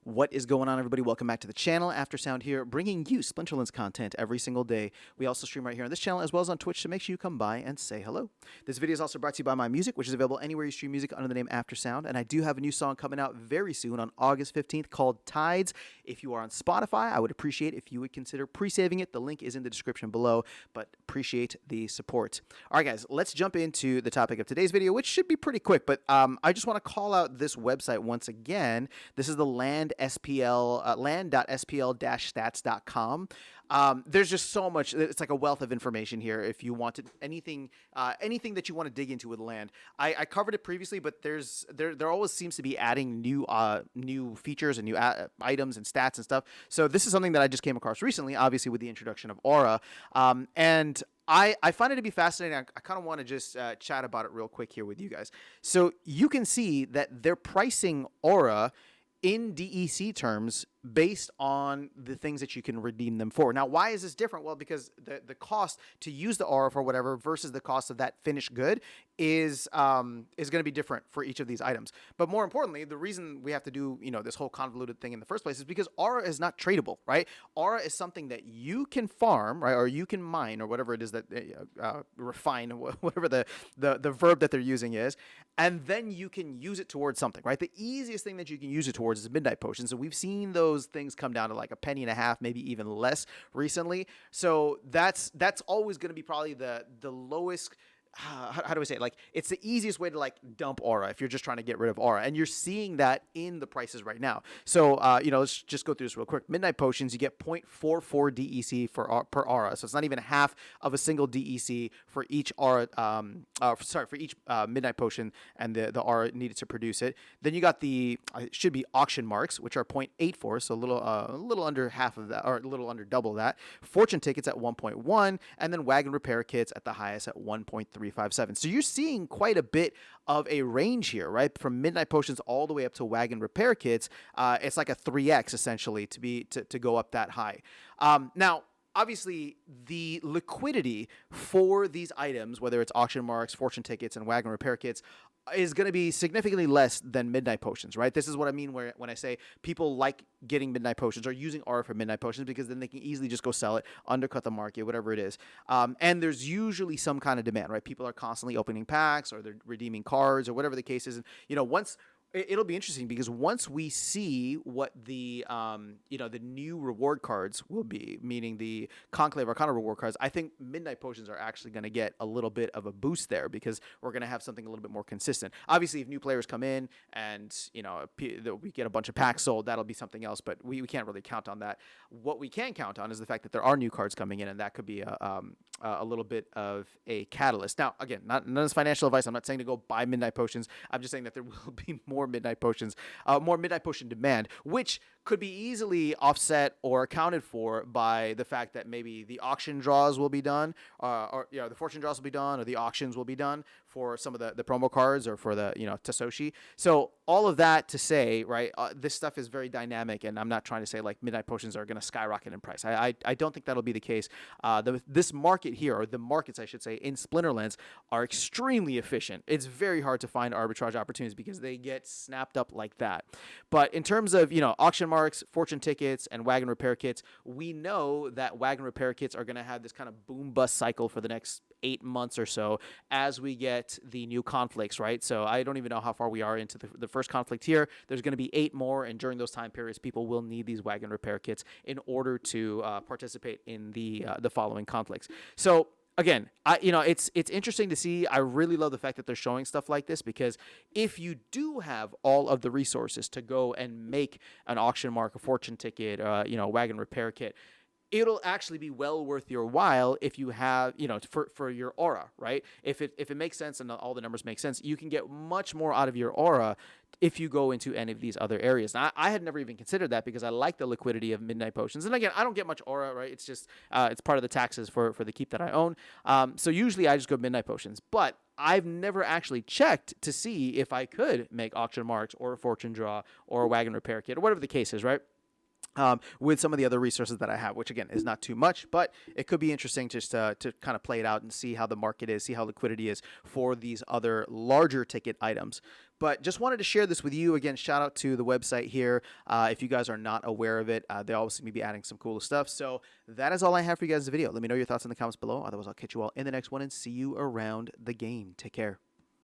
What is going on, everybody? Welcome back to the channel. After Sound here, bringing you Splinterlands content every single day. We also stream right here on this channel as well as on Twitch, so make sure you come by and say hello. This video is also brought to you by My Music, which is available anywhere you stream music under the name After Sound. And I do have a new song coming out very soon on August 15th called Tides. If you are on Spotify, I would appreciate if you would consider pre-saving it. The link is in the description below, but appreciate the support. All right, guys, let's jump into the topic of today's video, which should be pretty quick, but I just want to call out this website once again. This is the land.spl-stats.com. There's just so much. It's like a wealth of information here. If you wanted anything that you want to dig into with land, I covered it previously, but there always seems to be adding new features and new items and stats and stuff. So this is something that I just came across recently, obviously with the introduction of Aura, and I find it to be fascinating. I kind of want to just chat about it real quick here with you guys. So you can see that they're pricing Aura in DEC terms based on the things that you can redeem them for. Now, why is this different? Well, because the cost to use the aura for whatever versus the cost of that finished good is going to be different for each of these items. But more importantly, the reason we have to do this whole convoluted thing in the first place is because aura is not tradable, right? Aura is something that you can farm, right, or you can mine, or whatever it is that refine, whatever the verb that they're using is, and then you can use it towards something, right? The easiest thing that you can use it towards is midnight potions, and we've seen those things come down to like a penny and a half, maybe even less recently. So that's always going to be probably the lowest. How do I say it? Like, it's the easiest way to like dump aura if you're just trying to get rid of aura, and you're seeing that in the prices right now. So let's just go through this real quick. Midnight potions, you get 0.44 DEC per aura, so it's not even half of a single DEC for each aura. For each midnight potion and the aura needed to produce it. Then you got the it should be auction marks, which are 0.84, so a little under half of that, or a little under double that. Fortune tickets at 1.1, and then wagon repair kits at the highest at 1.357. So you're seeing quite a bit of a range here, right? From midnight potions all the way up to wagon repair kits. It's like a 3x essentially to go up that high. Now, obviously, the liquidity for these items, whether it's auction marks, fortune tickets, and wagon repair kits, is going to be significantly less than midnight potions, right? This is what I mean when I say people like getting midnight potions or using aura for midnight potions, because then they can easily just go sell it, undercut the market, whatever it is. And there's usually some kind of demand, right? People are constantly opening packs, or they're redeeming cards, or whatever the case is. And once it'll be interesting, because once we see what the new reward cards will be, meaning the Conclave Arcana reward cards, I think midnight potions are actually going to get a little bit of a boost there, because we're going to have something a little bit more consistent. Obviously, if new players come in and we get a bunch of packs sold, that'll be something else, but we can't really count on that. What we can count on is the fact that there are new cards coming in, and that could be a little bit of a catalyst. Now, again, none of this financial advice. I'm not saying to go buy midnight potions. I'm just saying that there will be more midnight potions, more midnight potion demand, which could be easily offset or accounted for by the fact that maybe the auction draws will be done, or the fortune draws will be done, or the auctions will be done for some of the promo cards, or for the Tasoshi. So all of that to say, right, this stuff is very dynamic, and I'm not trying to say like midnight potions are going to skyrocket in price. I don't think that'll be the case. This market here, or the markets I should say, in Splinterlands are extremely efficient. It's very hard to find arbitrage opportunities because they get snapped up like that. But in terms of auction marks, fortune tickets, and wagon repair kits, we know that wagon repair kits are going to have this kind of boom bust cycle for the next 8 months or so as we get the new conflicts, right? So I don't even know how far we are into the first conflict here. There's going to be 8 more, and during those time periods, people will need these wagon repair kits in order to participate in the following conflicts. So again, it's interesting to see. I really love the fact that they're showing stuff like this, because if you do have all of the resources to go and make an auction mark, a fortune ticket, wagon repair kit, it'll actually be well worth your while if you have, for your aura, right? If it makes sense and all the numbers make sense, you can get much more out of your aura if you go into any of these other areas. Now, I had never even considered that, because I like the liquidity of midnight potions. And again, I don't get much aura, right? It's just, it's part of the taxes for the keep that I own. So usually I just go midnight potions, but I've never actually checked to see if I could make auction marks, or a fortune draw, or a wagon repair kit, or whatever the case is, right? with some of the other resources that I have, which again is not too much, but it could be interesting just to kind of play it out and see how the market is, see how liquidity is for these other larger ticket items. But just wanted to share this with you. Again, shout out to the website here. If you guys are not aware of it, they always seem to be adding some cool stuff. So that is all I have for you guys in the video. Let me know your thoughts in the comments below. Otherwise, I'll catch you all in the next one and see you around the game. Take care.